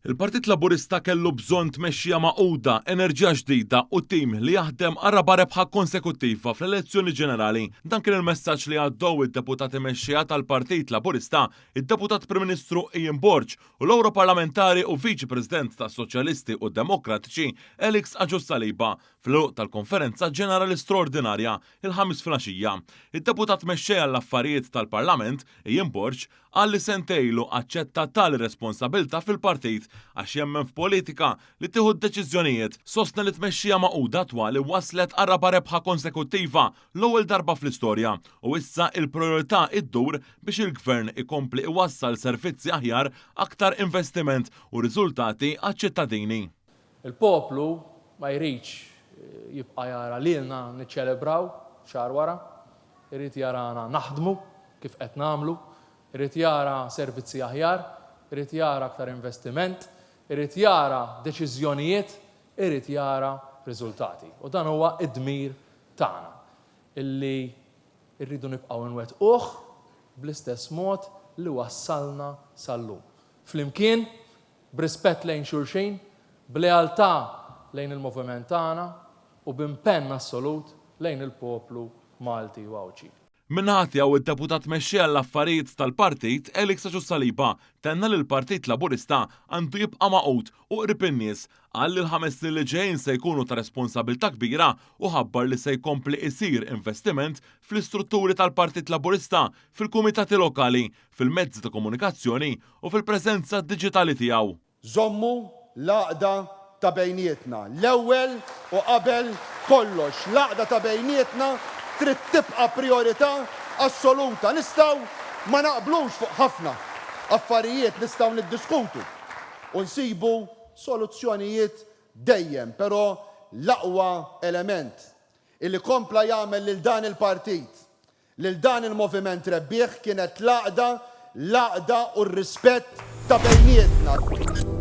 Il-Partit Laburista kellu bżonn tmexxija maquda, enerġija ġdida u tim li jaħdem qarraba rebħa konsekuttiva fl-elezzjoni ġenerali. Dan kien il-messaġġ li għaddew id-deputati mexxija tal-Partit Laburista, id-Deputat Prim Ministru Ian Borg u l-Europarlamentari u Viċi President tas-Soċjalisti u Demokratiċi Elix Agius Saliba fl-għuq tal-Konferenza Ġenerali Straordinarja il-ħamis filgħaxija. Id-Deputat mexxejja l-affarijiet tal-Parlament Ian Borg qal li sentejlu aċċetta tali responsabilta fil-partit għax jemmen f'politika li tieħu d-deċiżjonijiet. Sostna li tmexxija maquda twali waslet qarraba rebħa konsekuttiva l-ewwel darba fl-istorja u issa il-priorità iddur biex il-Gvern ikompli iwassal servizzi aħjar, aktar investiment u riżultati għaċ-ċittadini. Il-poplu ma jridx jibqa' jara lilna niċċelebraw xahar wara, irid jarana naħdmu kif qed nagħmlu, irid jara servizzi aħjar, irid jara aktar investiment, irid jara deċiżjonijiet, irid jara riżultati. U dan huwa id-dmir tagħna illi rridu nibqgħu nwettquh bl-istess mod li wassalna sal-lum. Flimkien, b'rispett lejn xulxin, b'lealtà lejn il-moviment tagħna u b'impenn assolut lejn il-poplu Malti u Awċi. Minnaħat jew id-deputat mexxija l-affarijiet tal-partit Elix Agius Saliba tenna li l-Partit Laburista għandu jibqa' maqut u qrib in-nies qal li l-5 snin li ġejjin se jkunu ta' responsabilità kbira u ħabbar li se jkompli jsir investiment fl-istrutturi tal-Partit Laburista, fil-kumitati lokali, fil-mezzi ta' komunikazzjoni u fil-preżenza diġitali tiegħu. Żommu l-għaqda ta' bejnietna. L-ewwel u qabel kollox, l-għaqda ta' bejnietna trid tibqa' priorità assoluta. Nistgħu ma naqblux fuq ħafna affarijiet, nistgħu niddiskutu u nsibu soluzzjonijiet dejjem, però l-aqwa element illi kompla jagħmel lil dan il-partit, lil dan il-moviment rebbieħ kienet l-għaqda u r-rispett ta' bejnietna.